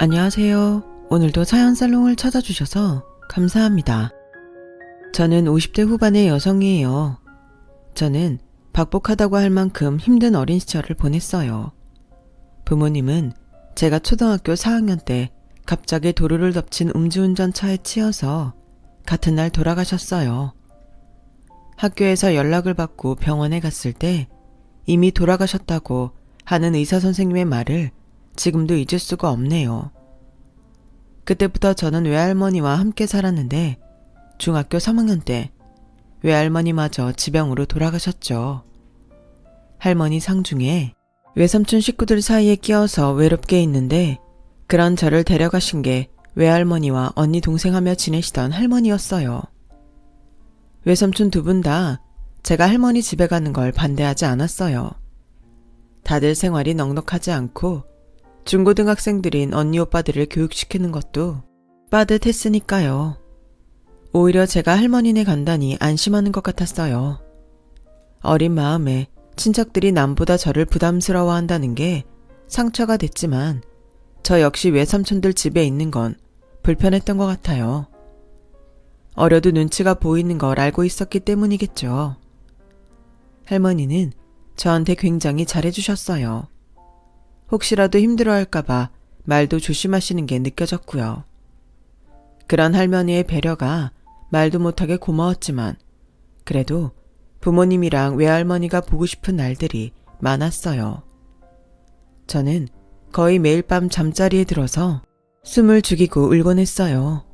안녕하세요. 오늘도 사연살롱을 찾아주셔서 감사합니다. 저는 50대 후반의 여성이에요. 저는 박복하다고 할 만큼 힘든 어린 시절을 보냈어요. 부모님은 제가 초등학교 4학년 때 갑자기 도로를 덮친 음주운전 차에 치여서 같은 날 돌아가셨어요. 학교에서 연락을 받고 병원에 갔을 때 이미 돌아가셨다고 하는 의사 선생님의 말을 지금도 잊을 수가 없네요. 그때부터 저는 외할머니와 함께 살았는데 중학교 3학년 때 외할머니마저 지병으로 돌아가셨죠. 할머니 상중에 외삼촌 식구들 사이에 끼어서 외롭게 있는데 그런 저를 데려가신 게 외할머니와 언니 동생하며 지내시던 할머니였어요. 외삼촌 두 분 다 제가 할머니 집에 가는 걸 반대하지 않았어요. 다들 생활이 넉넉하지 않고 중고등학생들인 언니 오빠들을 교육시키는 것도 빠듯했으니까요. 오히려 제가 할머니네 간다니 안심하는 것 같았어요. 어린 마음에 친척들이 남보다 저를 부담스러워한다는 게 상처가 됐지만 저 역시 외삼촌들 집에 있는 건 불편했던 것 같아요. 어려도 눈치가 보이는 걸 알고 있었기 때문이겠죠. 할머니는 저한테 굉장히 잘해주셨어요. 혹시라도 힘들어할까봐 말도 조심하시는 게 느껴졌고요. 그런 할머니의 배려가 말도 못하게 고마웠지만 그래도 부모님이랑 외할머니가 보고 싶은 날들이 많았어요. 저는 거의 매일 밤 잠자리에 들어서 숨을 죽이고 울곤 했어요.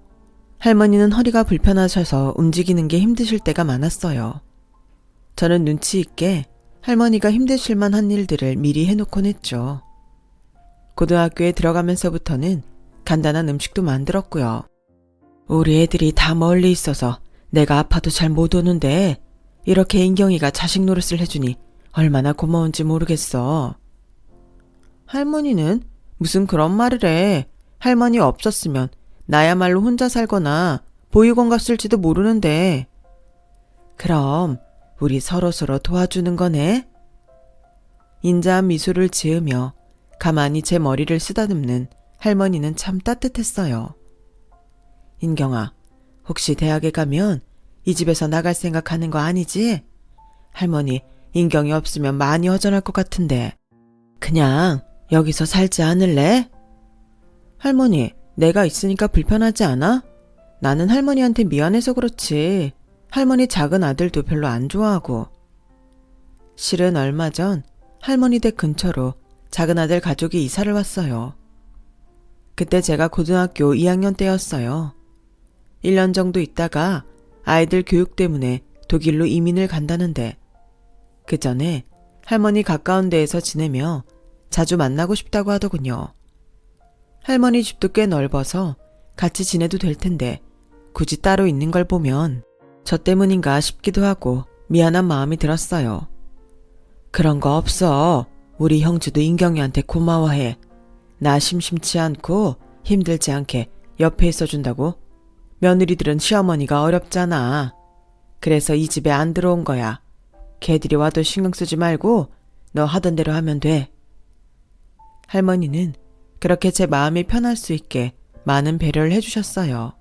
할머니는 허리가 불편하셔서 움직이는 게 힘드실 때가 많았어요. 저는 눈치 있게 할머니가 힘드실만 한 일들을 미리 해놓곤 했죠. 고등학교에 들어가면서부터는 간단한 음식도 만들었고요. 우리 애들이 다 멀리 있어서 내가 아파도 잘 못 오는데 이렇게 인경이가 자식 노릇을 해주니 얼마나 고마운지 모르겠어. 할머니는 무슨 그런 말을 해. 할머니 없었으면 나야말로 혼자 살거나 보육원 갔을지도 모르는데. 그럼 우리 서로서로 도와주는 거네? 인자한 미소를 지으며 가만히 제 머리를 쓰다듬는 할머니는 참 따뜻했어요. 인경아, 혹시 대학에 가면 이 집에서 나갈 생각하는 거 아니지? 할머니, 인경이 없으면 많이 허전할 것 같은데. 그냥 여기서 살지 않을래? 할머니, 내가 있으니까 불편하지 않아? 나는 할머니한테 미안해서 그렇지. 할머니 작은 아들도 별로 안 좋아하고. 실은 얼마 전 할머니 댁 근처로 작은 아들 가족이 이사를 왔어요. 그때 제가 고등학교 2학년 때였어요. 1년 정도 있다가 아이들 교육 때문에 독일로 이민을 간다는데 그 전에 할머니 가까운 데에서 지내며 자주 만나고 싶다고 하더군요. 할머니 집도 꽤 넓어서 같이 지내도 될 텐데 굳이 따로 있는 걸 보면 저 때문인가 싶기도 하고 미안한 마음이 들었어요. 그런 거 없어. 우리 형주도 인경이한테 고마워해. 나 심심치 않고 힘들지 않게 옆에 있어준다고. 며느리들은 시어머니가 어렵잖아. 그래서 이 집에 안 들어온 거야. 걔들이 와도 신경 쓰지 말고 너 하던 대로 하면 돼. 할머니는 그렇게 제 마음이 편할 수 있게 많은 배려를 해주셨어요.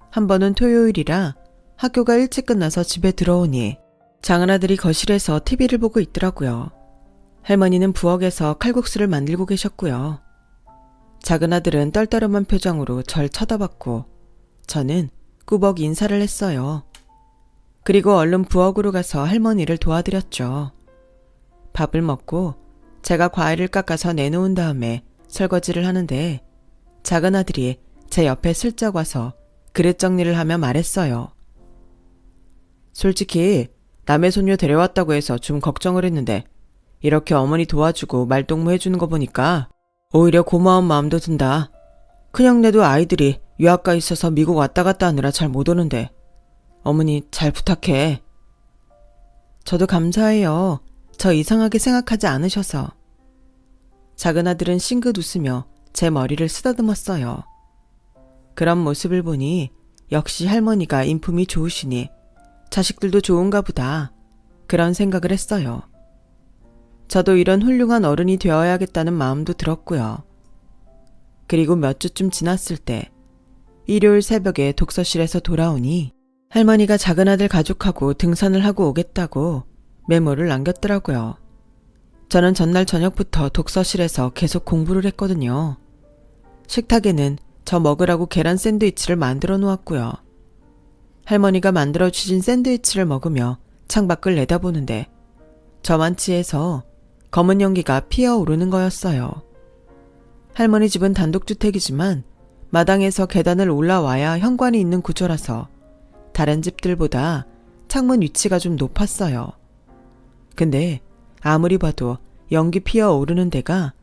한 번은 토요일이라 학교가 일찍 끝나서 집에 들어오니 작은아들이 거실에서 TV를 보고 있더라고요. 할머니는 부엌에서 칼국수를 만들고 계셨고요. 작은아들은 떨떠름한 표정으로 절 쳐다봤고 저는 꾸벅 인사를 했어요. 그리고 얼른 부엌으로 가서 할머니를 도와드렸죠. 밥을 먹고 제가 과일을 깎아서 내놓은 다음에 설거지를 하는데 작은아들이 제 옆에 슬쩍 와서 그릇 정리를 하며 말했어요. 솔직히 남의 손녀 데려왔다고 해서 좀 걱정을 했는데 이렇게 어머니 도와주고 말동무 해주는 거 보니까 오히려 고마운 마음도 든다. 그냥 내도 아이들이 유학가 있어서 미국 왔다 갔다 하느라 잘 못 오는데 어머니 잘 부탁해. 저도 감사해요. 저 이상하게 생각하지 않으셔서. 작은아들은 싱긋 웃으며 제 머리를 쓰다듬었어요. 그런 모습을 보니 역시 할머니가 인품이 좋으시니 자식들도 좋은가 보다. 그런 생각을 했어요. 저도 이런 훌륭한 어른이 되어야겠다는 마음도 들었고요. 그리고 몇 주쯤 지났을 때 일요일 새벽에 독서실에서 돌아오니 할머니가 작은아들 가족하고 등산을 하고 오겠다고 메모를 남겼더라고요. 저는 전날 저녁부터 독서실에서 계속 공부를 했거든요. 식탁에는 저 먹으라고 계란 샌드위치를 만들어 놓았고요. 할머니가 만들어 주신 샌드위치를 먹으며 창밖을 내다보는데 저만 취해서 검은 연기가 피어오르는 거였어요. 할머니 집은 단독주택이지만 마당에서 계단을 올라와야 현관이 있는 구조라서 다른 집들보다 창문 위치가 좀 높았어요. 근데 아무리 봐도 연기 피어오르는 데가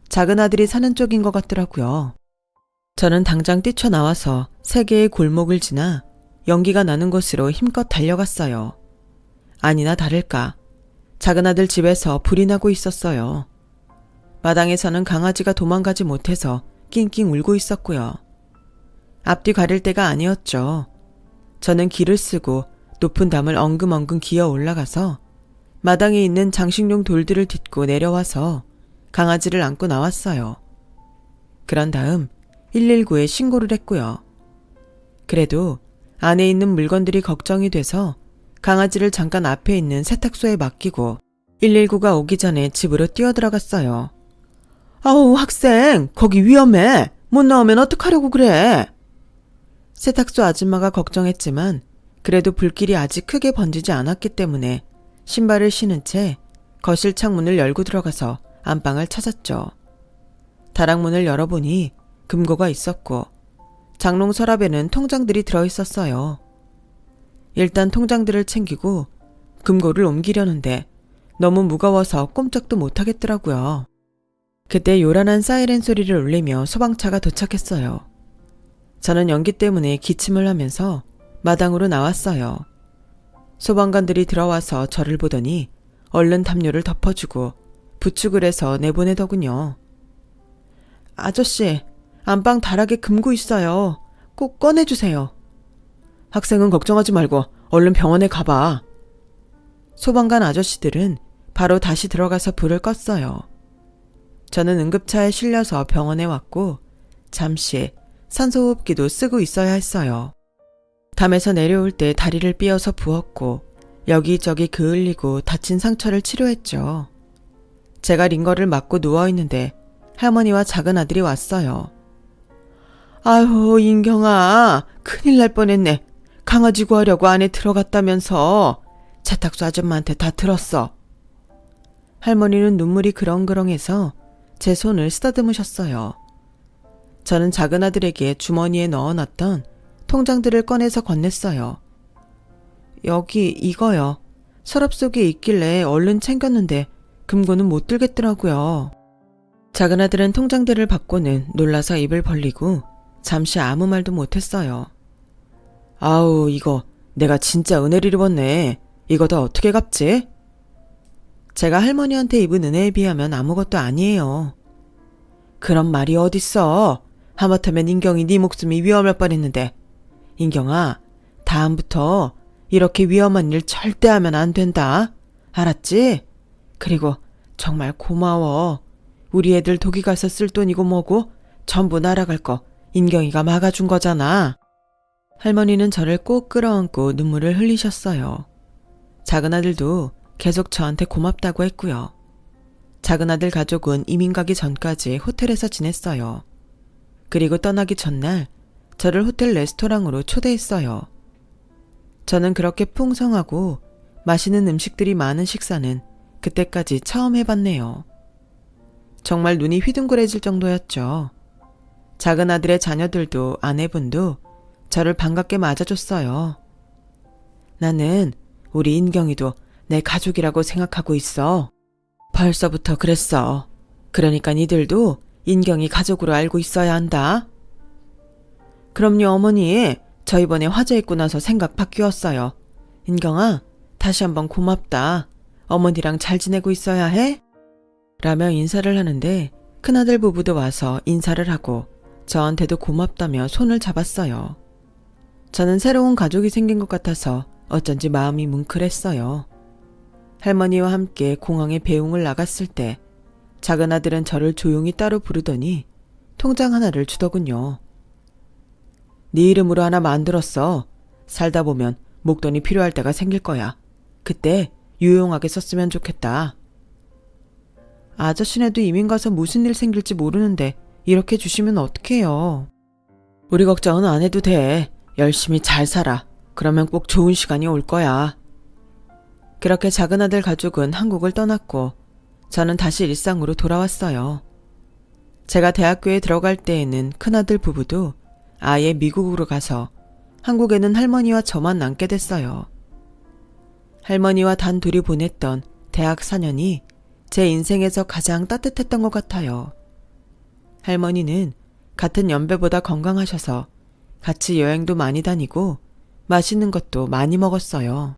작은아들이 사는 쪽인 것 같더라고요. 저는 당장 뛰쳐나와서 세 개의 골목을 지나 연기가 나는 곳으로 힘껏 달려갔어요. 아니나 다를까 작은아들 집에서 불이 나고 있었어요. 마당에서는 강아지가 도망가지 못해서 낑낑 울고 있었고요. 앞뒤 가릴 때가 아니었죠. 저는 길을 쓰고 높은 담을 엉금엉금 기어 올라가서 마당에 있는 장식용 돌들을 딛고 내려와서 강아지를 안고 나왔어요. 그런 다음 119에 신고를 했고요. 그래도 안에 있는 물건들이 걱정이 돼서 강아지를 잠깐 앞에 있는 세탁소에 맡기고 119가 오기 전에 집으로 뛰어들어갔어요. 아우, 학생, 거기 위험해. 못 나오면 어떡하려고 그래. 세탁소 아줌마가 걱정했지만 그래도 불길이 아직 크게 번지지 않았기 때문에 신발을 신은 채 거실 창문을 열고 들어가서 안방을 찾았죠. 다락문을 열어보니 금고가 있었고 장롱 서랍에는 통장들이 들어있었어요. 일단 통장들을 챙기고 금고를 옮기려는데 너무 무거워서 꼼짝도 못하겠더라고요. 그때 요란한 사이렌 소리를 울리며 소방차가 도착했어요. 저는 연기 때문에 기침을 하면서 마당으로 나왔어요. 소방관들이 들어와서 저를 보더니 얼른 담요를 덮어주고 부축을 해서 내보내더군요. 아저씨, 안방 다락에 금고 있어요. 꼭 꺼내주세요. 학생은 걱정하지 말고 얼른 병원에 가봐. 소방관 아저씨들은 바로 다시 들어가서 불을 껐어요. 저는 응급차에 실려서 병원에 왔고 잠시 산소호흡기도 쓰고 있어야 했어요. 담에서 내려올 때 다리를 삐어서 부었고 여기저기 그을리고 다친 상처를 치료했죠. 제가 링거를 맞고 누워있는데 할머니와 작은아들이 왔어요. 아유, 인경아, 큰일 날 뻔했네. 강아지 구하려고 안에 들어갔다면서. 세탁소 아줌마한테 다 들었어. 할머니는 눈물이 그렁그렁해서 제 손을 쓰다듬으셨어요. 저는 작은아들에게 주머니에 넣어놨던 통장들을 꺼내서 건넸어요. 여기 이거요. 서랍 속에 있길래 얼른 챙겼는데 금고는 못 들겠더라고요. 작은아들은 통장들을 받고는 놀라서 입을 벌리고 잠시 아무 말도 못했어요. 아우, 이거 내가 진짜 은혜를 입었네. 이거 다 어떻게 갚지? 제가 할머니한테 입은 은혜에 비하면 아무것도 아니에요. 그런 말이 어딨어. 하마터면 인경이 네 목숨이 위험할 뻔했는데. 인경아, 다음부터 이렇게 위험한 일 절대 하면 안 된다. 알았지? 그리고 정말 고마워. 우리 애들 독일 가서 쓸 돈이고 뭐고 전부 날아갈 거 인경이가 막아준 거잖아. 할머니는 저를 꼭 끌어안고 눈물을 흘리셨어요. 작은아들도 계속 저한테 고맙다고 했고요. 작은아들 가족은 이민 가기 전까지 호텔에서 지냈어요. 그리고 떠나기 전날 저를 호텔 레스토랑으로 초대했어요. 저는 그렇게 풍성하고 맛있는 음식들이 많은 식사는 그때까지 처음 해봤네요. 정말 눈이 휘둥그레질 정도였죠. 작은아들의 자녀들도 아내분도 저를 반갑게 맞아줬어요. 나는 우리 인경이도 내 가족이라고 생각하고 있어. 벌써부터 그랬어. 그러니까 니들도 인경이 가족으로 알고 있어야 한다. 그럼요, 어머니. 저 이번에 화재 있고 나서 생각 바뀌었어요. 인경아, 다시 한번 고맙다. 어머니랑 잘 지내고 있어야 해? 라며 인사를 하는데 큰아들 부부도 와서 인사를 하고 저한테도 고맙다며 손을 잡았어요. 저는 새로운 가족이 생긴 것 같아서 어쩐지 마음이 뭉클했어요. 할머니와 함께 공항에 배웅을 나갔을 때 작은아들은 저를 조용히 따로 부르더니 통장 하나를 주더군요. 네 이름으로 하나 만들었어. 살다 보면 목돈이 필요할 때가 생길 거야. 그때 유용하게 썼으면 좋겠다. 아저씨네도 이민 가서 무슨 일 생길지 모르는데 이렇게 주시면 어떡해요. 우리 걱정은 안 해도 돼. 열심히 잘 살아. 그러면 꼭 좋은 시간이 올 거야. 그렇게 작은 아들 가족은 한국을 떠났고 저는 다시 일상으로 돌아왔어요. 제가 대학교에 들어갈 때에는 큰아들 부부도 아예 미국으로 가서 한국에는 할머니와 저만 남게 됐어요. 할머니와 단둘이 보냈던 대학 4년이 제 인생에서 가장 따뜻했던 것 같아요. 할머니는 같은 연배보다 건강하셔서 같이 여행도 많이 다니고 맛있는 것도 많이 먹었어요.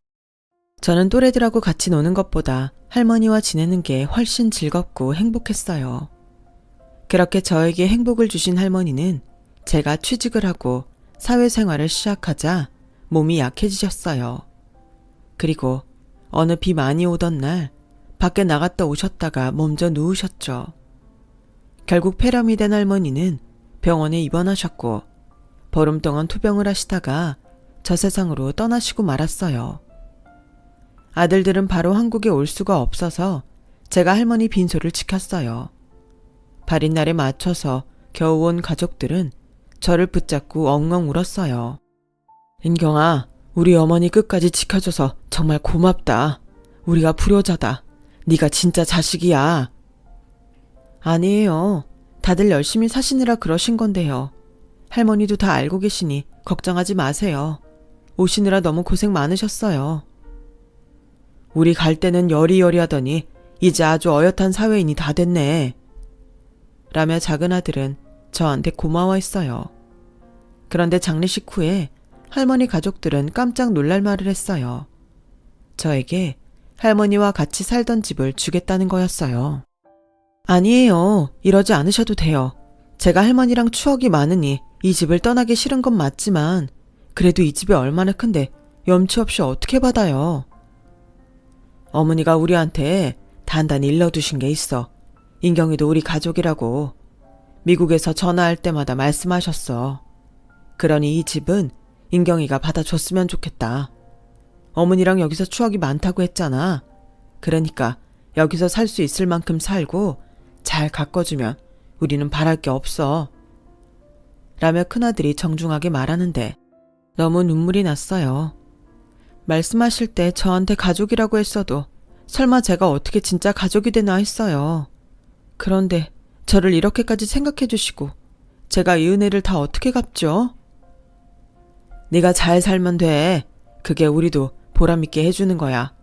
저는 또래들하고 같이 노는 것보다 할머니와 지내는 게 훨씬 즐겁고 행복했어요. 그렇게 저에게 행복을 주신 할머니는 제가 취직을 하고 사회생활을 시작하자 몸이 약해지셨어요. 그리고 어느 비 많이 오던 날 밖에 나갔다 오셨다가 먼저 누우셨죠. 결국 폐렴이 된 할머니는 병원에 입원하셨고 보름 동안 투병을 하시다가 저 세상으로 떠나시고 말았어요. 아들들은 바로 한국에 올 수가 없어서 제가 할머니 빈소를 지켰어요. 발인 날에 맞춰서 겨우 온 가족들은 저를 붙잡고 엉엉 울었어요. 인경아, 우리 어머니 끝까지 지켜줘서 정말 고맙다. 우리가 불효자다. 네가 진짜 자식이야. 아니에요. 다들 열심히 사시느라 그러신 건데요. 할머니도 다 알고 계시니 걱정하지 마세요. 오시느라 너무 고생 많으셨어요. 우리 갈 때는 여리여리하더니 이제 아주 어엿한 사회인이 다 됐네. 라며 작은 아들은 저한테 고마워했어요. 그런데 장례식 후에 할머니 가족들은 깜짝 놀랄 말을 했어요. 저에게 할머니와 같이 살던 집을 주겠다는 거였어요. 아니에요. 이러지 않으셔도 돼요. 제가 할머니랑 추억이 많으니 이 집을 떠나기 싫은 건 맞지만 그래도 이 집이 얼마나 큰데 염치 없이 어떻게 받아요. 어머니가 우리한테 단단히 일러두신 게 있어. 인경이도 우리 가족이라고. 미국에서 전화할 때마다 말씀하셨어. 그러니 이 집은 인경이가 받아줬으면 좋겠다. 어머니랑 여기서 추억이 많다고 했잖아. 그러니까 여기서 살 수 있을 만큼 살고 잘 가꿔주면 우리는 바랄 게 없어. 라며 큰아들이 정중하게 말하는데 너무 눈물이 났어요. 말씀하실 때 저한테 가족이라고 했어도 설마 제가 어떻게 진짜 가족이 되나 했어요. 그런데 저를 이렇게까지 생각해 주시고 제가 이 은혜를 다 어떻게 갚죠? 네가 잘 살면 돼. 그게 우리도 보람있게 해주는 거야.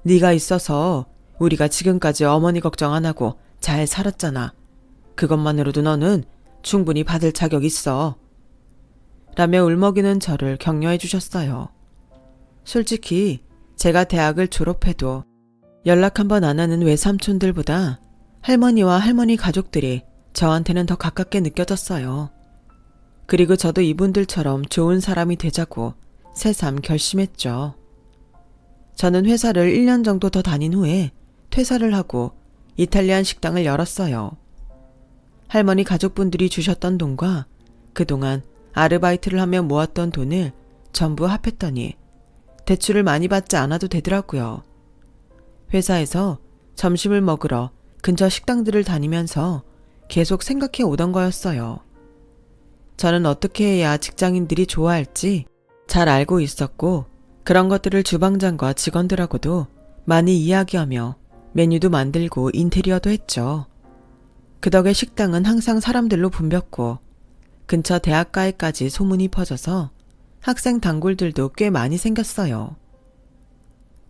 네가 있어서 우리가 지금까지 어머니 걱정 안 하고 잘 살았잖아. 그것만으로도 너는 충분히 받을 자격 있어. 라며 울먹이는 저를 격려해 주셨어요. 솔직히 제가 대학을 졸업해도 연락 한 번 안 하는 외삼촌들보다 할머니와 할머니 가족들이 저한테는 더 가깝게 느껴졌어요. 그리고 저도 이분들처럼 좋은 사람이 되자고 새삼 결심했죠. 저는 회사를 1년 정도 더 다닌 후에 퇴사를 하고 이탈리안 식당을 열었어요. 할머니 가족분들이 주셨던 돈과 그동안 아르바이트를 하며 모았던 돈을 전부 합했더니 대출을 많이 받지 않아도 되더라고요. 회사에서 점심을 먹으러 근처 식당들을 다니면서 계속 생각해 오던 거였어요. 저는 어떻게 해야 직장인들이 좋아할지 잘 알고 있었고 그런 것들을 주방장과 직원들하고도 많이 이야기하며 메뉴도 만들고 인테리어도 했죠. 그 덕에 식당은 항상 사람들로 붐볐고 근처 대학가에까지 소문이 퍼져서 학생 단골들도 꽤 많이 생겼어요.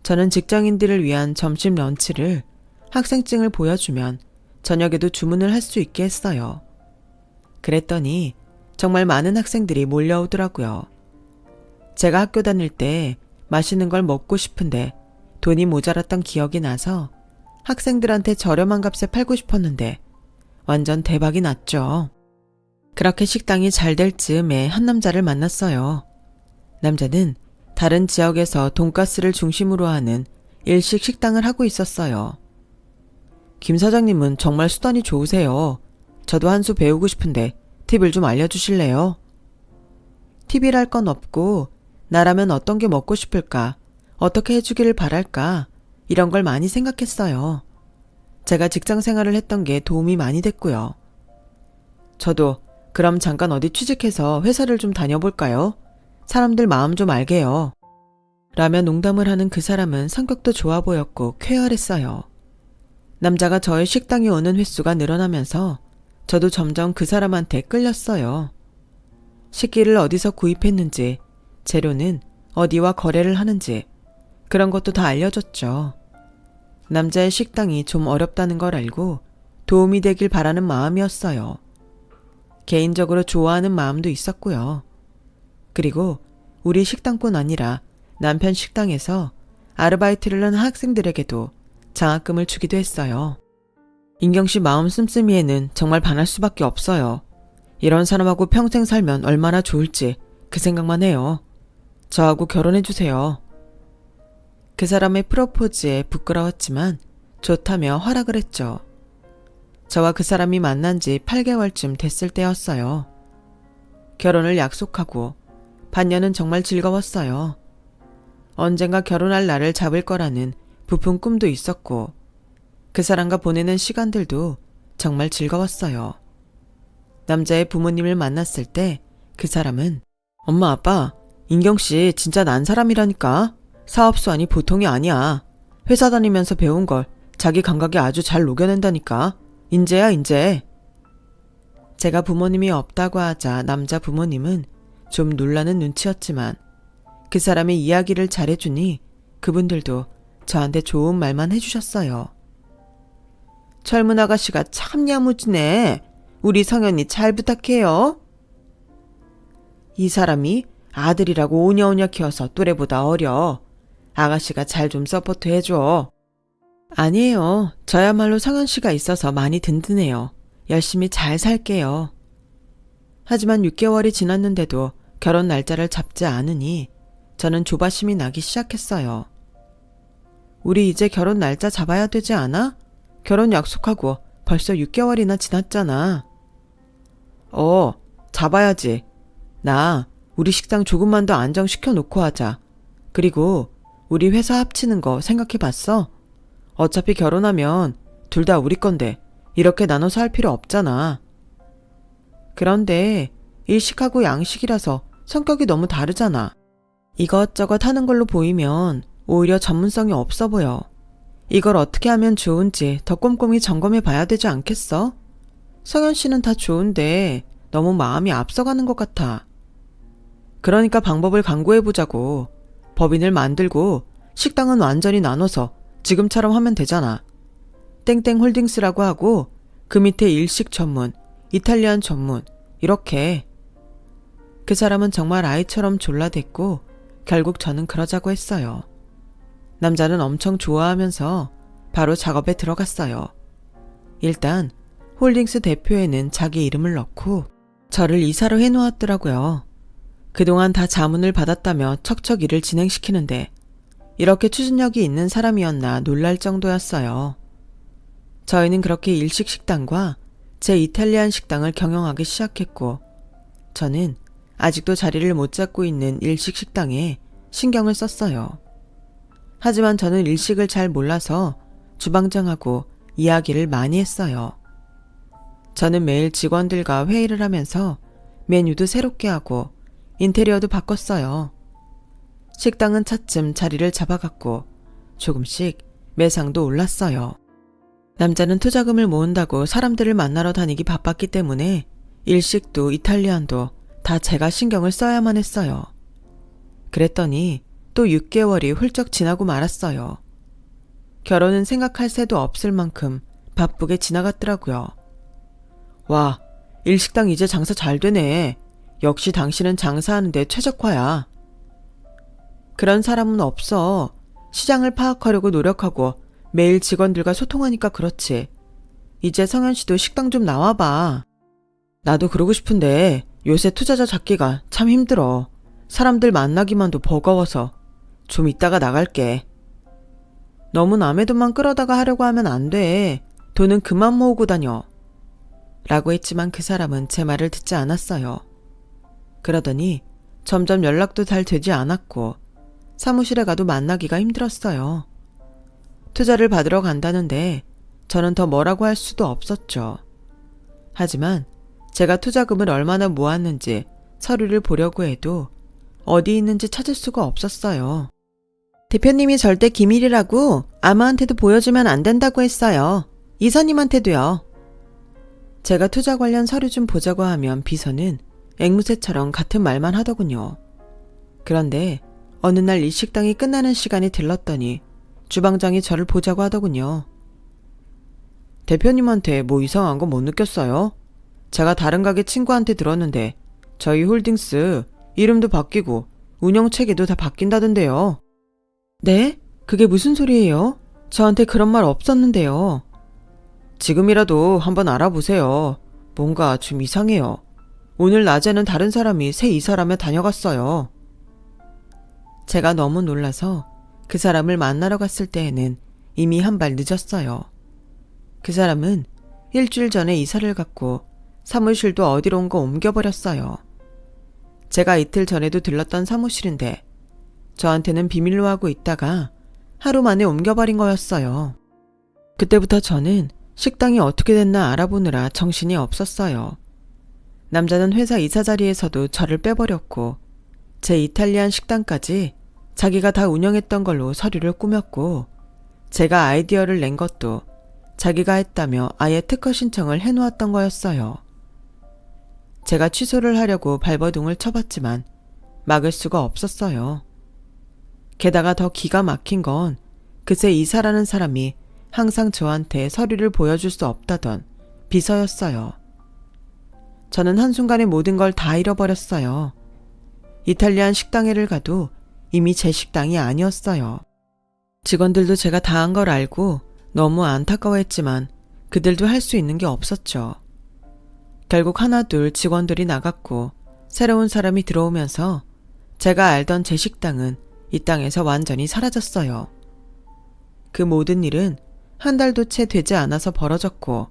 저는 직장인들을 위한 점심 런치를 학생증을 보여주면 저녁에도 주문을 할 수 있게 했어요. 그랬더니 정말 많은 학생들이 몰려오더라고요. 제가 학교 다닐 때 맛있는 걸 먹고 싶은데 돈이 모자랐던 기억이 나서 학생들한테 저렴한 값에 팔고 싶었는데 완전 대박이 났죠. 그렇게 식당이 잘 될 즈음에 한 남자를 만났어요. 남자는 다른 지역에서 돈가스를 중심으로 하는 일식 식당을 하고 있었어요. 김 사장님은 정말 수단이 좋으세요. 저도 한 수 배우고 싶은데 팁을 좀 알려주실래요? 팁이랄 건 없고 나라면 어떤 게 먹고 싶을까? 어떻게 해주기를 바랄까? 이런 걸 많이 생각했어요. 제가 직장 생활을 했던 게 도움이 많이 됐고요. 저도 그럼 잠깐 어디 취직해서 회사를 좀 다녀볼까요? 사람들 마음 좀 알게요. 라며 농담을 하는 그 사람은 성격도 좋아 보였고 쾌활했어요. 남자가 저의 식당에 오는 횟수가 늘어나면서 저도 점점 그 사람한테 끌렸어요. 식기를 어디서 구입했는지, 재료는 어디와 거래를 하는지 그런 것도 다 알려줬죠. 남자의 식당이 좀 어렵다는 걸 알고 도움이 되길 바라는 마음이었어요. 개인적으로 좋아하는 마음도 있었고요. 그리고 우리 식당뿐 아니라 남편 식당에서 아르바이트를 한 학생들에게도 장학금을 주기도 했어요. 인경씨 마음 씀씀이에는 정말 반할 수밖에 없어요. 이런 사람하고 평생 살면 얼마나 좋을지 그 생각만 해요. 저하고 결혼해주세요. 그 사람의 프로포즈에 부끄러웠지만 좋다며 허락을 했죠. 저와 그 사람이 만난 지 8개월쯤 됐을 때였어요. 결혼을 약속하고 반년은 정말 즐거웠어요. 언젠가 결혼할 날을 잡을 거라는 부푼 꿈도 있었고 그 사람과 보내는 시간들도 정말 즐거웠어요. 남자의 부모님을 만났을 때 그 사람은 엄마 아빠 인경씨 진짜 난 사람이라니까 사업수완이 보통이 아니야. 회사 다니면서 배운 걸 자기 감각에 아주 잘 녹여낸다니까. 인재야 인재. 제가 부모님이 없다고 하자 남자 부모님은 좀 놀라는 눈치였지만 그 사람의 이야기를 잘해주니 그분들도 저한테 좋은 말만 해주셨어요. 젊은 아가씨가 참 야무지네. 우리 성현이 잘 부탁해요. 이 사람이 아들이라고 오냐오냐 키워서 또래보다 어려. 아가씨가 잘 좀 서포트 해줘. 아니에요. 저야말로 성현씨가 있어서 많이 든든해요. 열심히 잘 살게요. 하지만 6개월이 지났는데도 결혼 날짜를 잡지 않으니 저는 조바심이 나기 시작했어요. 우리 이제 결혼 날짜 잡아야 되지 않아? 결혼 약속하고 벌써 6개월이나 지났잖아. 잡아야지. 나 우리 식당 조금만 더 안정시켜 놓고 하자. 그리고 우리 회사 합치는 거 생각해 봤어? 어차피 결혼하면 둘 다 우리 건데 이렇게 나눠서 할 필요 없잖아. 그런데 일식하고 양식이라서 성격이 너무 다르잖아. 이것저것 하는 걸로 보이면 오히려 전문성이 없어 보여. 이걸 어떻게 하면 좋은지 더 꼼꼼히 점검해 봐야 되지 않겠어? 성현 씨는 다 좋은데 너무 마음이 앞서가는 것 같아. 그러니까 방법을 강구해보자고. 법인을 만들고 식당은 완전히 나눠서 지금처럼 하면 되잖아. 땡땡 홀딩스라고 하고 그 밑에 일식 전문, 이탈리안 전문 이렇게. 그 사람은 정말 아이처럼 졸라댔고 결국 저는 그러자고 했어요. 남자는 엄청 좋아하면서 바로 작업에 들어갔어요. 일단 홀딩스 대표에는 자기 이름을 넣고 저를 이사로 해놓았더라고요. 그동안 다 자문을 받았다며 척척 일을 진행시키는데 이렇게 추진력이 있는 사람이었나 놀랄 정도였어요. 저희는 그렇게 일식 식당과 제 이탈리안 식당을 경영하기 시작했고 저는 아직도 자리를 못 잡고 있는 일식 식당에 신경을 썼어요. 하지만 저는 일식을 잘 몰라서 주방장하고 이야기를 많이 했어요. 저는 매일 직원들과 회의를 하면서 메뉴도 새롭게 하고 인테리어도 바꿨어요. 식당은 차츰 자리를 잡아갔고 조금씩 매상도 올랐어요. 남자는 투자금을 모은다고 사람들을 만나러 다니기 바빴기 때문에 일식도 이탈리안도 다 제가 신경을 써야만 했어요. 그랬더니 또 6개월이 훌쩍 지나고 말았어요. 결혼은 생각할 새도 없을 만큼 바쁘게 지나갔더라고요. 와, 일식당 이제 장사 잘 되네. 역시 당신은 장사하는데 최적화야. 그런 사람은 없어. 시장을 파악하려고 노력하고 매일 직원들과 소통하니까 그렇지. 이제 성현 씨도 식당 좀 나와봐. 나도 그러고 싶은데 요새 투자자 잡기가 참 힘들어. 사람들 만나기만도 버거워서. 좀 이따가 나갈게. 너무 남의 돈만 끌어다가 하려고 하면 안 돼. 돈은 그만 모으고 다녀. 라고 했지만 그 사람은 제 말을 듣지 않았어요. 그러더니 점점 연락도 잘 되지 않았고 사무실에 가도 만나기가 힘들었어요. 투자를 받으러 간다는데 저는 더 뭐라고 할 수도 없었죠. 하지만 제가 투자금을 얼마나 모았는지 서류를 보려고 해도 어디 있는지 찾을 수가 없었어요. 대표님이 절대 기밀이라고 아무한테도 보여주면 안 된다고 했어요. 이사님한테도요. 제가 투자 관련 서류 좀 보자고 하면 비서는 앵무새처럼 같은 말만 하더군요. 그런데 어느 날 이 식당이 끝나는 시간이 들렀더니 주방장이 저를 보자고 하더군요. 대표님한테 뭐 이상한 거 못 느꼈어요? 제가 다른 가게 친구한테 들었는데 저희 홀딩스 이름도 바뀌고 운영 체계도 다 바뀐다던데요. 네? 그게 무슨 소리예요? 저한테 그런 말 없었는데요. 지금이라도 한번 알아보세요. 뭔가 좀 이상해요. 오늘 낮에는 다른 사람이 새 이사람에 다녀갔어요. 제가 너무 놀라서 그 사람을 만나러 갔을 때에는 이미 한 발 늦었어요. 그 사람은 일주일 전에 이사를 갔고 사무실도 어디론가 옮겨버렸어요. 제가 이틀 전에도 들렀던 사무실인데 저한테는 비밀로 하고 있다가 하루 만에 옮겨버린 거였어요. 그때부터 저는 식당이 어떻게 됐나 알아보느라 정신이 없었어요. 남자는 회사 이사 자리에서도 저를 빼버렸고 제 이탈리안 식당까지 자기가 다 운영했던 걸로 서류를 꾸몄고 제가 아이디어를 낸 것도 자기가 했다며 아예 특허 신청을 해놓았던 거였어요. 제가 취소를 하려고 발버둥을 쳐봤지만 막을 수가 없었어요. 게다가 더 기가 막힌 건 그새 이사라는 사람이 항상 저한테 서류를 보여줄 수 없다던 비서였어요. 저는 한순간에 모든 걸 다 잃어버렸어요. 이탈리안 식당에를 가도 이미 제 식당이 아니었어요. 직원들도 제가 다 한 걸 알고 너무 안타까워했지만 그들도 할 수 있는 게 없었죠. 결국 하나둘 직원들이 나갔고 새로운 사람이 들어오면서 제가 알던 제 식당은 이 땅에서 완전히 사라졌어요. 그 모든 일은 한 달도 채 되지 않아서 벌어졌고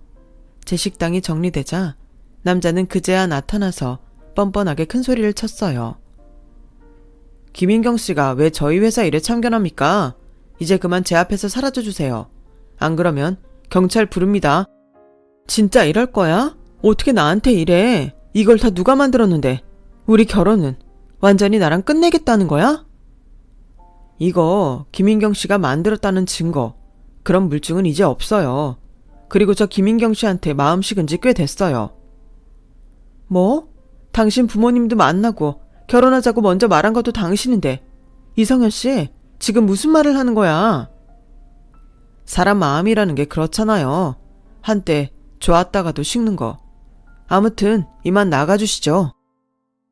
제 식당이 정리되자 남자는 그제야 나타나서 뻔뻔하게 큰 소리를 쳤어요. 김인경 씨가 왜 저희 회사 일에 참견합니까? 이제 그만 제 앞에서 사라져주세요. 안 그러면 경찰 부릅니다. 진짜 이럴 거야? 어떻게 나한테 이래? 이걸 다 누가 만들었는데 우리 결혼은 완전히 나랑 끝내겠다는 거야? 이거 김인경 씨가 만들었다는 증거, 그런 물증은 이제 없어요. 그리고 저 김인경 씨한테 마음 식은 지 꽤 됐어요. 뭐? 당신 부모님도 만나고 결혼하자고 먼저 말한 것도 당신인데 이성현 씨, 지금 무슨 말을 하는 거야? 사람 마음이라는 게 그렇잖아요. 한때 좋았다가도 식는 거. 아무튼 이만 나가주시죠.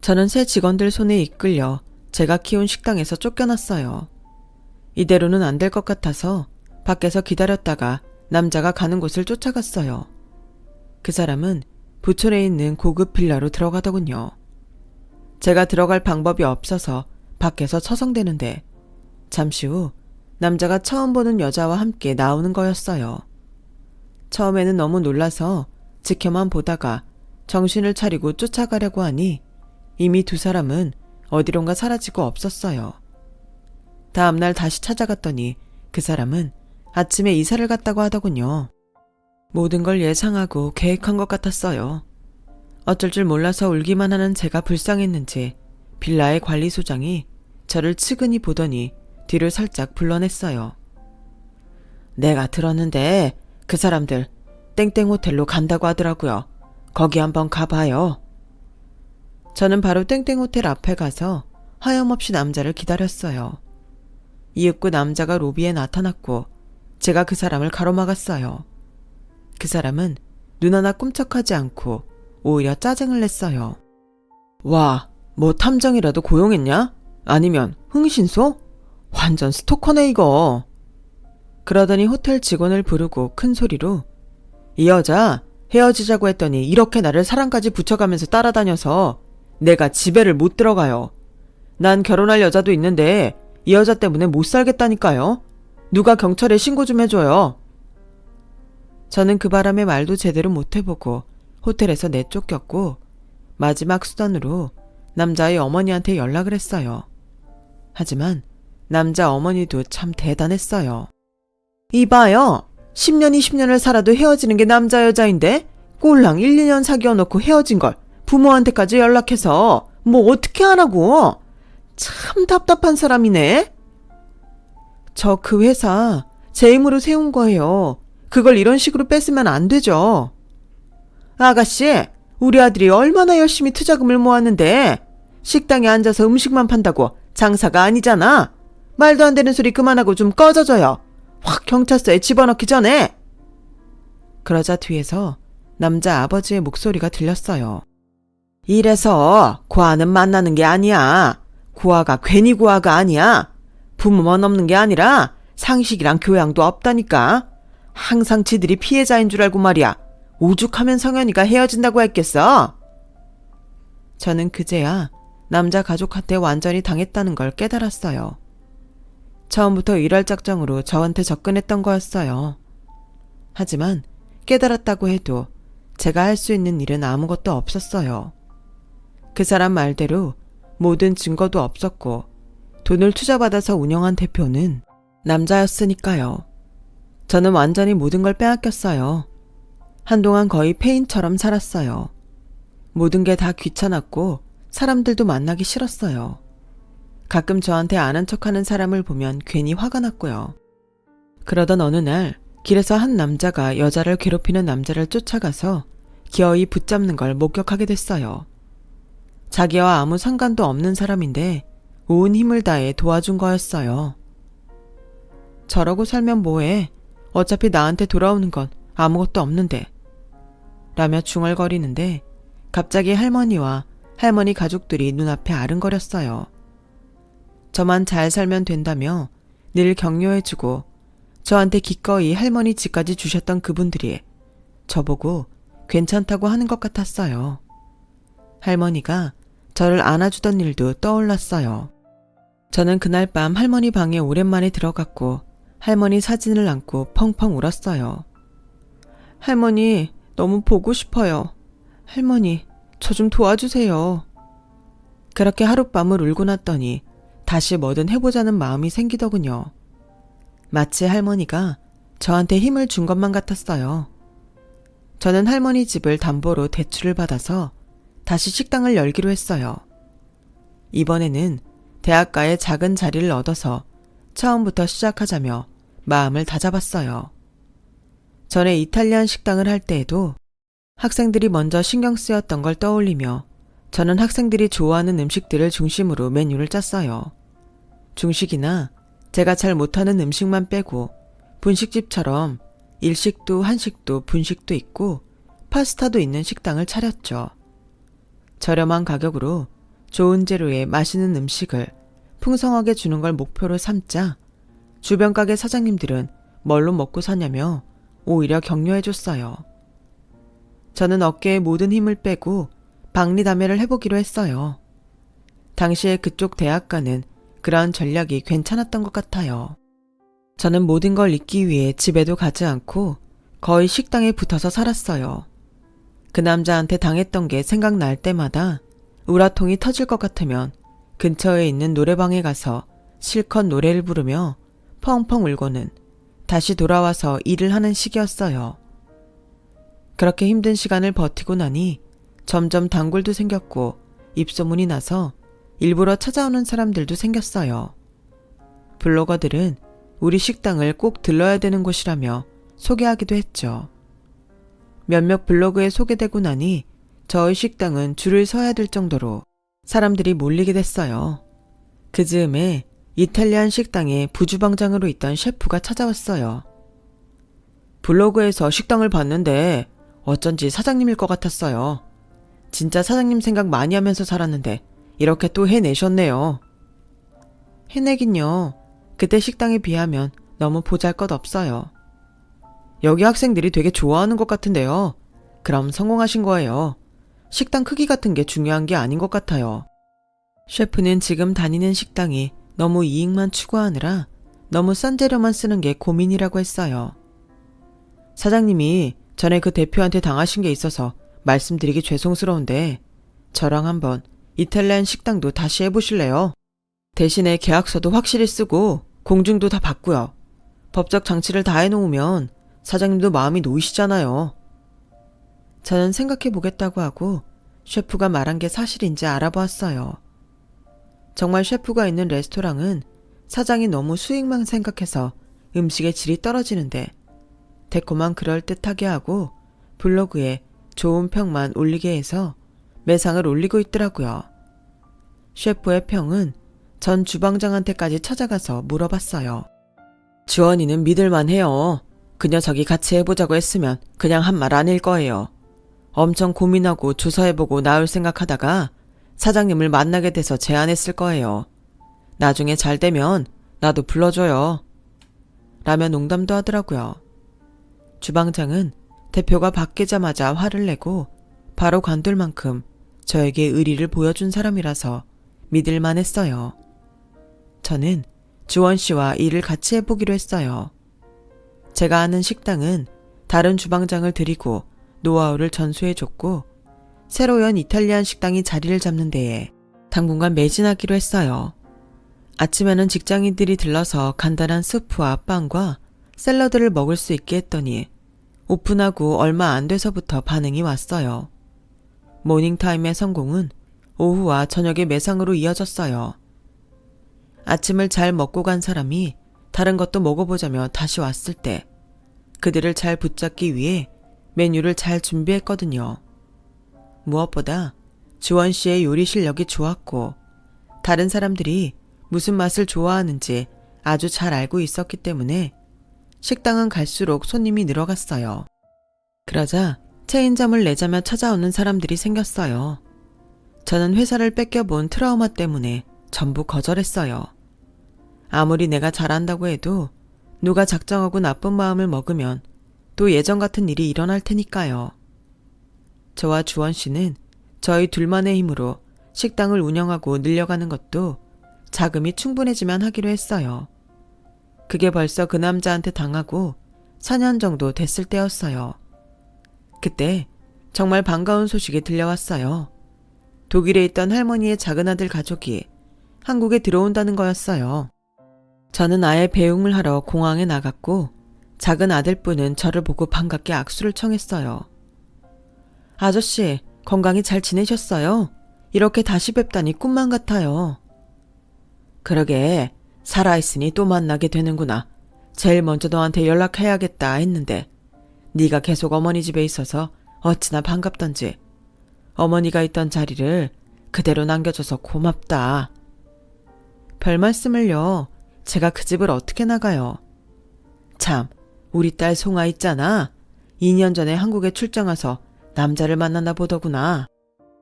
저는 새 직원들 손에 이끌려 제가 키운 식당에서 쫓겨났어요. 이대로는 안 될 것 같아서 밖에서 기다렸다가 남자가 가는 곳을 쫓아갔어요. 그 사람은 부촌에 있는 고급 빌라로 들어가더군요. 제가 들어갈 방법이 없어서 밖에서 처성대는데 잠시 후 남자가 처음 보는 여자와 함께 나오는 거였어요. 처음에는 너무 놀라서 지켜만 보다가 정신을 차리고 쫓아가려고 하니 이미 두 사람은 어디론가 사라지고 없었어요. 다음날 다시 찾아갔더니 그 사람은 아침에 이사를 갔다고 하더군요. 모든 걸 예상하고 계획한 것 같았어요. 어쩔 줄 몰라서 울기만 하는 제가 불쌍했는지 빌라의 관리소장이 저를 측은히 보더니 뒤를 살짝 불러냈어요. 내가 들었는데 그 사람들 땡땡 호텔로 간다고 하더라고요. 거기 한번 가봐요. 저는 바로 땡땡 호텔 앞에 가서 하염없이 남자를 기다렸어요. 이윽고 남자가 로비에 나타났고 제가 그 사람을 가로막았어요. 그 사람은 눈 하나 꼼짝하지 않고 오히려 짜증을 냈어요. 와, 뭐 탐정이라도 고용했냐? 아니면 흥신소? 완전 스토커네 이거. 그러더니 호텔 직원을 부르고 큰 소리로 이 여자 헤어지자고 했더니 이렇게 나를 사랑까지 붙여가면서 따라다녀서 내가 집에를 못 들어가요. 난 결혼할 여자도 있는데 이 여자 때문에 못 살겠다니까요. 누가 경찰에 신고 좀 해줘요. 저는 그 바람에 말도 제대로 못 해보고 호텔에서 내쫓겼고 마지막 수단으로 남자의 어머니한테 연락을 했어요. 하지만 남자 어머니도 참 대단했어요. 이봐요. 10년 20년을 살아도 헤어지는 게 남자 여자인데 꼴랑 1, 2년 사귀어놓고 헤어진 걸 부모한테까지 연락해서 뭐 어떻게 하라고. 참 답답한 사람이네. 저 그 회사 제 힘으로 세운 거예요. 그걸 이런 식으로 뺏으면 안 되죠. 아가씨, 우리 아들이 얼마나 열심히 투자금을 모았는데 식당에 앉아서 음식만 판다고 장사가 아니잖아. 말도 안 되는 소리 그만하고 좀 꺼져줘요. 확 경찰서에 집어넣기 전에. 그러자 뒤에서 남자 아버지의 목소리가 들렸어요. 이래서 고아는 만나는 게 아니야. 고아가 괜히 고아가 아니야. 부모만 없는 게 아니라 상식이랑 교양도 없다니까. 항상 지들이 피해자인 줄 알고 말이야. 오죽하면 성현이가 헤어진다고 했겠어. 저는 그제야 남자 가족한테 완전히 당했다는 걸 깨달았어요. 처음부터 일할 작정으로 저한테 접근했던 거였어요. 하지만 깨달았다고 해도 제가 할 수 있는 일은 아무것도 없었어요. 그 사람 말대로 모든 증거도 없었고 돈을 투자받아서 운영한 대표는 남자였으니까요. 저는 완전히 모든 걸 빼앗겼어요. 한동안 거의 폐인처럼 살았어요. 모든 게 다 귀찮았고 사람들도 만나기 싫었어요. 가끔 저한테 아는 척하는 사람을 보면 괜히 화가 났고요. 그러던 어느 날 길에서 한 남자가 여자를 괴롭히는 남자를 쫓아가서 기어이 붙잡는 걸 목격하게 됐어요. 자기와 아무 상관도 없는 사람인데 온 힘을 다해 도와준 거였어요. 저러고 살면 뭐해? 어차피 나한테 돌아오는 건 아무것도 없는데. 라며 중얼거리는데 갑자기 할머니와 할머니 가족들이 눈앞에 아른거렸어요. 저만 잘 살면 된다며 늘 격려해주고 저한테 기꺼이 할머니 집까지 주셨던 그분들이 저보고 괜찮다고 하는 것 같았어요. 할머니가 저를 안아주던 일도 떠올랐어요. 저는 그날 밤 할머니 방에 오랜만에 들어갔고 할머니 사진을 안고 펑펑 울었어요. 할머니, 너무 보고 싶어요. 할머니, 저 좀 도와주세요. 그렇게 하룻밤을 울고 났더니 다시 뭐든 해보자는 마음이 생기더군요. 마치 할머니가 저한테 힘을 준 것만 같았어요. 저는 할머니 집을 담보로 대출을 받아서 다시 식당을 열기로 했어요. 이번에는 대학가에 작은 자리를 얻어서 처음부터 시작하자며 마음을 다잡았어요. 전에 이탈리안 식당을 할 때에도 학생들이 먼저 신경 쓰였던 걸 떠올리며 저는 학생들이 좋아하는 음식들을 중심으로 메뉴를 짰어요. 중식이나 제가 잘 못하는 음식만 빼고 분식집처럼 일식도 한식도 분식도 있고 파스타도 있는 식당을 차렸죠. 저렴한 가격으로 좋은 재료에 맛있는 음식을 풍성하게 주는 걸 목표로 삼자 주변 가게 사장님들은 뭘로 먹고 사냐며 오히려 격려해줬어요. 저는 어깨에 모든 힘을 빼고 박리담회를 해보기로 했어요. 당시에 그쪽 대학가는 그런 전략이 괜찮았던 것 같아요. 저는 모든 걸 잊기 위해 집에도 가지 않고 거의 식당에 붙어서 살았어요. 그 남자한테 당했던 게 생각날 때마다 우라통이 터질 것 같으면 근처에 있는 노래방에 가서 실컷 노래를 부르며 펑펑 울고는 다시 돌아와서 일을 하는 시기였어요. 그렇게 힘든 시간을 버티고 나니 점점 단골도 생겼고 입소문이 나서 일부러 찾아오는 사람들도 생겼어요. 블로거들은 우리 식당을 꼭 들러야 되는 곳이라며 소개하기도 했죠. 몇몇 블로그에 소개되고 나니 저희 식당은 줄을 서야 될 정도로 사람들이 몰리게 됐어요. 그 즈음에 이탈리안 식당에 부주방장으로 있던 셰프가 찾아왔어요. 블로그에서 식당을 봤는데 어쩐지 사장님일 것 같았어요. 진짜 사장님 생각 많이 하면서 살았는데 이렇게 또 해내셨네요. 해내긴요. 그때 식당에 비하면 너무 보잘것없어요. 여기 학생들이 되게 좋아하는 것 같은데요. 그럼 성공하신 거예요. 식당 크기 같은 게 중요한 게 아닌 것 같아요. 셰프는 지금 다니는 식당이 너무 이익만 추구하느라 너무 싼 재료만 쓰는 게 고민이라고 했어요. 사장님이 전에 그 대표한테 당하신 게 있어서 말씀드리기 죄송스러운데 저랑 한번 이탈리안 식당도 다시 해보실래요? 대신에 계약서도 확실히 쓰고 공증도 다 받고요. 법적 장치를 다 해놓으면 사장님도 마음이 놓이시잖아요. 저는 생각해보겠다고 하고 셰프가 말한 게 사실인지 알아보았어요. 정말 셰프가 있는 레스토랑은 사장이 너무 수익만 생각해서 음식의 질이 떨어지는데 달콤한 그럴듯하게 하고 블로그에 좋은 평만 올리게 해서 매상을 올리고 있더라고요. 셰프의 평은 전 주방장한테까지 찾아가서 물어봤어요. 주원이는 믿을만 해요. 그 녀석이 같이 해보자고 했으면 그냥 한 말 아닐 거예요. 엄청 고민하고 조사해보고 나올 생각하다가 사장님을 만나게 돼서 제안했을 거예요. 나중에 잘 되면 나도 불러줘요. 라며 농담도 하더라고요. 주방장은 대표가 바뀌자마자 화를 내고 바로 관둘 만큼 저에게 의리를 보여준 사람이라서 믿을만 했어요. 저는 주원 씨와 일을 같이 해보기로 했어요. 제가 아는 식당은 다른 주방장을 들이고 노하우를 전수해줬고 새로 연 이탈리안 식당이 자리를 잡는 데에 당분간 매진하기로 했어요. 아침에는 직장인들이 들러서 간단한 스프와 빵과 샐러드를 먹을 수 있게 했더니 오픈하고 얼마 안 돼서부터 반응이 왔어요. 모닝타임의 성공은 오후와 저녁의 매상으로 이어졌어요. 아침을 잘 먹고 간 사람이 다른 것도 먹어보자며 다시 왔을 때 그들을 잘 붙잡기 위해 메뉴를 잘 준비했거든요. 무엇보다 주원 씨의 요리 실력이 좋았고 다른 사람들이 무슨 맛을 좋아하는지 아주 잘 알고 있었기 때문에 식당은 갈수록 손님이 늘어갔어요. 그러자 체인점을 내자며 찾아오는 사람들이 생겼어요. 저는 회사를 뺏겨본 트라우마 때문에 전부 거절했어요. 아무리 내가 잘한다고 해도 누가 작정하고 나쁜 마음을 먹으면 또 예전 같은 일이 일어날 테니까요. 저와 주원 씨는 저희 둘만의 힘으로 식당을 운영하고 늘려가는 것도 자금이 충분해지면 하기로 했어요. 그게 벌써 그 남자한테 당하고 4년 정도 됐을 때였어요. 그때 정말 반가운 소식이 들려왔어요. 독일에 있던 할머니의 작은아들 가족이 한국에 들어온다는 거였어요. 저는 아예 배웅을 하러 공항에 나갔고 작은 아들분은 저를 보고 반갑게 악수를 청했어요. 아저씨, 건강히 잘 지내셨어요? 이렇게 다시 뵙다니 꿈만 같아요. 그러게, 살아있으니 또 만나게 되는구나. 제일 먼저 너한테 연락해야겠다 했는데 네가 계속 어머니 집에 있어서 어찌나 반갑던지. 어머니가 있던 자리를 그대로 남겨줘서 고맙다. 별 말씀을요. 제가 그 집을 어떻게 나가요. 참, 우리 딸 송아 있잖아. 2년 전에 한국에 출장 와서 남자를 만나나 보더구나.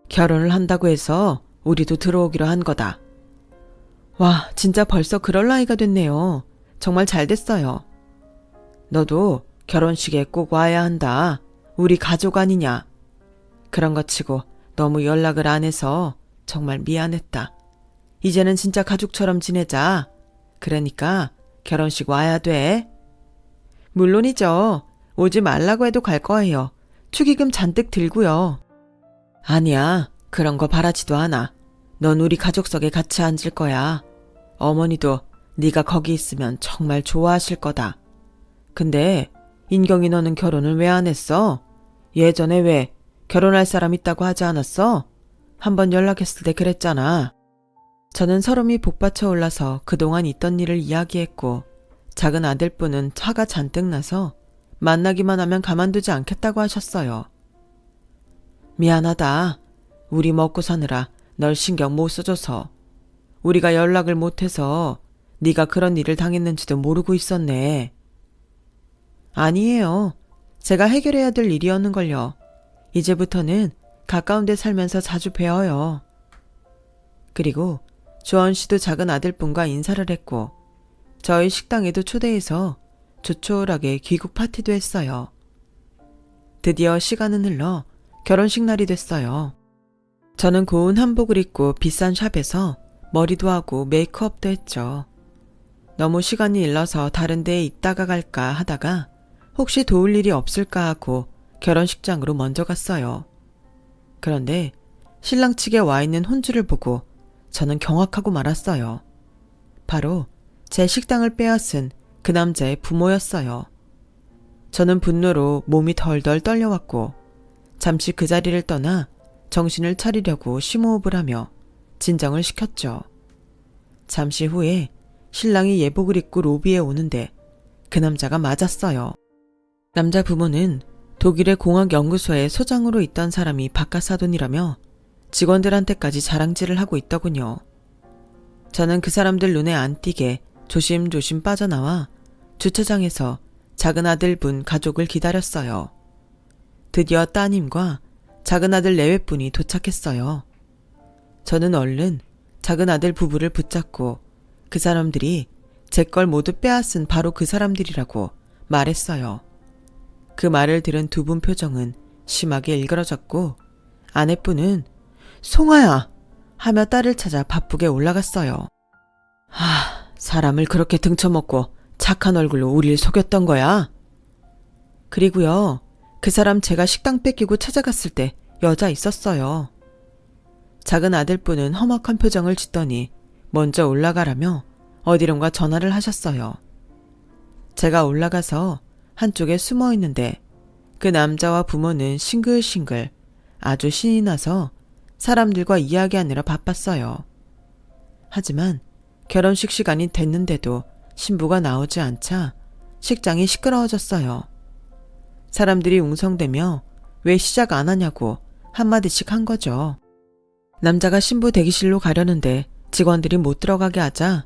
결혼을 한다고 해서 우리도 들어오기로 한 거다. 와, 진짜 벌써 그럴 나이가 됐네요. 정말 잘 됐어요. 너도 결혼식에 꼭 와야 한다. 우리 가족 아니냐. 그런 것 치고 너무 연락을 안 해서 정말 미안했다. 이제는 진짜 가족처럼 지내자. 그러니까 결혼식 와야 돼. 물론이죠. 오지 말라고 해도 갈 거예요. 축의금 잔뜩 들고요. 아니야. 그런 거 바라지도 않아. 넌 우리 가족석에 같이 앉을 거야. 어머니도 네가 거기 있으면 정말 좋아하실 거다. 근데 인경이 너는 결혼을 왜 안 했어? 예전에 왜 결혼할 사람 있다고 하지 않았어? 한번 연락했을 때 그랬잖아. 저는 서름이 복받쳐 올라서 그동안 있던 일을 이야기했고 작은 아들분은 화가 잔뜩 나서 만나기만 하면 가만두지 않겠다고 하셨어요. 미안하다. 우리 먹고 사느라 널 신경 못 써줘서. 우리가 연락을 못해서 네가 그런 일을 당했는지도 모르고 있었네. 아니에요. 제가 해결해야 될 일이었는걸요. 이제부터는 가까운 데 살면서 자주 뵈어요. 그리고 주원 씨도 작은 아들분과 인사를 했고 저희 식당에도 초대해서 조촐하게 귀국 파티도 했어요. 드디어 시간은 흘러 결혼식 날이 됐어요. 저는 고운 한복을 입고 비싼 샵에서 머리도 하고 메이크업도 했죠. 너무 시간이 일러서 다른 데에 있다가 갈까 하다가 혹시 도울 일이 없을까 하고 결혼식장으로 먼저 갔어요. 그런데 신랑 측에 와 있는 혼주를 보고 저는 경악하고 말았어요. 바로 제 식당을 빼앗은 그 남자의 부모였어요. 저는 분노로 몸이 덜덜 떨려왔고 잠시 그 자리를 떠나 정신을 차리려고 심호흡을 하며 진정을 시켰죠. 잠시 후에 신랑이 예복을 입고 로비에 오는데 그 남자가 맞았어요. 남자 부모는 독일의 공학연구소에 소장으로 있던 사람이 바깥사돈이라며 직원들한테까지 자랑질을 하고 있더군요. 저는 그 사람들 눈에 안 띄게 조심조심 빠져나와 주차장에서 작은 아들분 가족을 기다렸어요. 드디어 따님과 작은 아들 내외분이 도착했어요. 저는 얼른 작은 아들 부부를 붙잡고 그 사람들이 제 걸 모두 빼앗은 바로 그 사람들이라고 말했어요. 그 말을 들은 두 분 표정은 심하게 일그러졌고 아내분은 송아야 하며 딸을 찾아 바쁘게 올라갔어요. 사람을 그렇게 등쳐먹고 착한 얼굴로 우릴 속였던 거야? 그리고요, 그 사람 제가 식당 뺏기고 찾아갔을 때 여자 있었어요. 작은 아들분은 험악한 표정을 짓더니 먼저 올라가라며 어디론가 전화를 하셨어요. 제가 올라가서 한쪽에 숨어 있는데 그 남자와 부모는 싱글싱글 아주 신이 나서 사람들과 이야기하느라 바빴어요. 하지만 결혼식 시간이 됐는데도 신부가 나오지 않자 식장이 시끄러워졌어요. 사람들이 웅성대며 왜 시작 안 하냐고 한마디씩 한 거죠. 남자가 신부 대기실로 가려는데 직원들이 못 들어가게 하자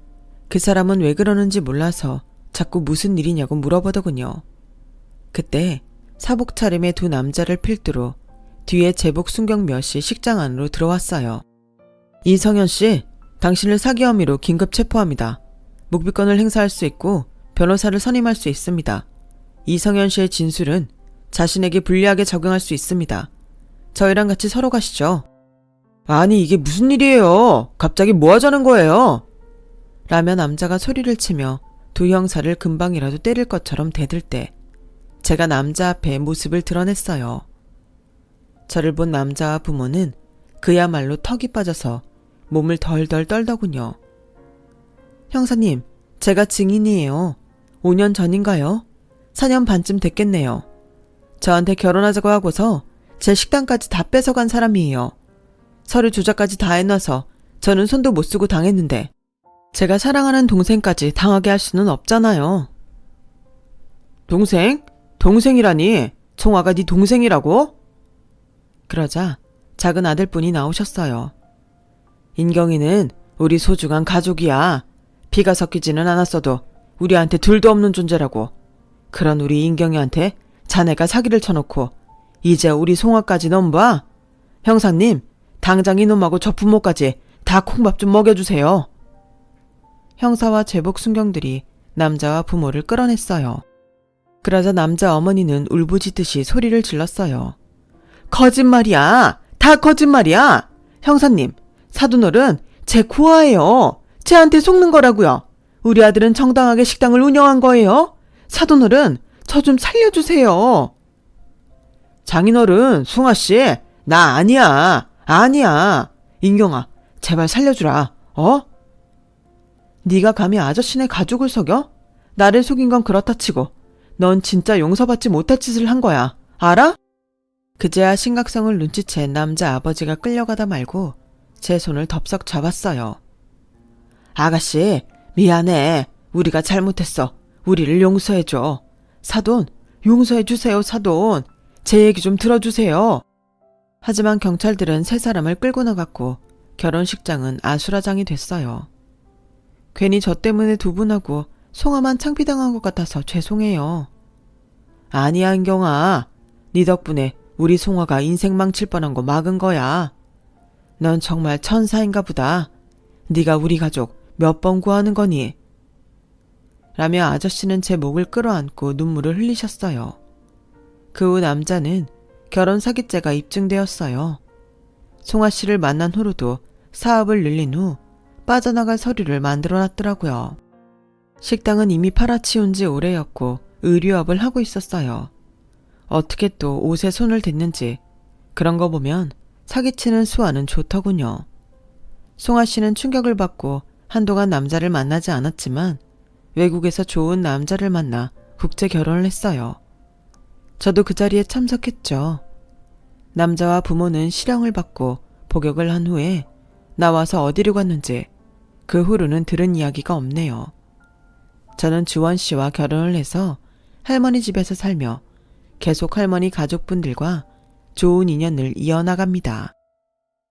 그 사람은 왜 그러는지 몰라서 자꾸 무슨 일이냐고 물어보더군요. 그때 사복 차림의 두 남자를 필두로 뒤에 제복 순경 몇이 식장 안으로 들어왔어요. 이성현 씨, 당신을 사기 혐의로 긴급 체포합니다. 묵비권을 행사할 수 있고 변호사를 선임할 수 있습니다. 이성현 씨의 진술은 자신에게 불리하게 적용할 수 있습니다. 저희랑 같이 서로 가시죠. 아니 이게 무슨 일이에요? 갑자기 뭐 하자는 거예요? 라며 남자가 소리를 치며 두 형사를 금방이라도 때릴 것처럼 대들 때 제가 남자 앞에 모습을 드러냈어요. 저를 본 남자와 부모는 그야말로 턱이 빠져서 몸을 덜덜 떨더군요. 형사님, 제가 증인이에요. 5년 전인가요? 4년 반쯤 됐겠네요. 저한테 결혼하자고 하고서 제 식당까지 다 뺏어간 사람이에요. 서류 조작까지 다 해놔서 저는 손도 못 쓰고 당했는데 제가 사랑하는 동생까지 당하게 할 수는 없잖아요. 동생? 동생이라니? 총아가 네 동생이라고? 그러자 작은 아들분이 나오셨어요. 인경이는 우리 소중한 가족이야. 피가 섞이지는 않았어도 우리한테 둘도 없는 존재라고. 그런 우리 인경이한테 자네가 사기를 쳐놓고 이제 우리 송아까지 넘봐? 형사님, 당장 이놈하고 저 부모까지 다 콩밥 좀 먹여주세요. 형사와 제복 순경들이 남자와 부모를 끌어냈어요. 그러자 남자 어머니는 울부짖듯이 소리를 질렀어요. 거짓말이야! 다 거짓말이야! 형사님, 사돈어른 제 고아예요. 쟤한테 속는 거라고요. 우리 아들은 정당하게 식당을 운영한 거예요. 사돈어른, 저 좀 살려주세요. 장인어른, 숭아씨, 나 아니야. 아니야. 인경아, 제발 살려주라. 네가 감히 아저씨네 가족을 속여? 나를 속인 건 그렇다 치고 넌 진짜 용서받지 못할 짓을 한 거야. 알아? 그제야 심각성을 눈치챈 남자 아버지가 끌려가다 말고 제 손을 덥석 잡았어요. 아가씨, 미안해. 우리가 잘못했어. 우리를 용서해줘. 사돈, 용서해주세요, 사돈. 제 얘기 좀 들어주세요. 하지만 경찰들은 세 사람을 끌고 나갔고 결혼식장은 아수라장이 됐어요. 괜히 저 때문에 두 분하고 송아만 창피당한 것 같아서 죄송해요. 아니야, 은경아. 네 덕분에 우리 송아가 인생 망칠 뻔한 거 막은 거야. 넌 정말 천사인가 보다. 네가 우리 가족 몇 번 구하는 거니? 라며 아저씨는 제 목을 끌어안고 눈물을 흘리셨어요. 그 후 남자는 결혼 사기죄가 입증되었어요. 송아 씨를 만난 후로도 사업을 늘린 후 빠져나갈 서류를 만들어놨더라고요. 식당은 이미 팔아치운 지 오래였고 의류업을 하고 있었어요. 어떻게 또 옷에 손을 댔는지 그런 거 보면 사기치는 수아는 좋더군요. 송아 씨는 충격을 받고 한동안 남자를 만나지 않았지만 외국에서 좋은 남자를 만나 국제 결혼을 했어요. 저도 그 자리에 참석했죠. 남자와 부모는 실형을 받고 복역을 한 후에 나와서 어디로 갔는지 그 후로는 들은 이야기가 없네요. 저는 주원 씨와 결혼을 해서 할머니 집에서 살며 계속 할머니 가족분들과 좋은 인연을 이어나갑니다.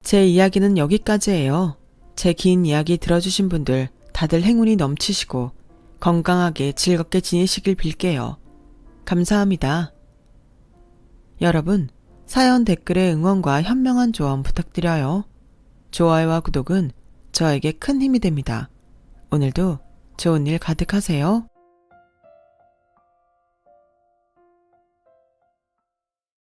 제 이야기는 여기까지예요. 제 긴 이야기 들어주신 분들 다들 행운이 넘치시고 건강하게 즐겁게 지내시길 빌게요. 감사합니다. 여러분, 사연 댓글에 응원과 현명한 조언 부탁드려요. 좋아요와 구독은 저에게 큰 힘이 됩니다. 오늘도 좋은 일 가득하세요.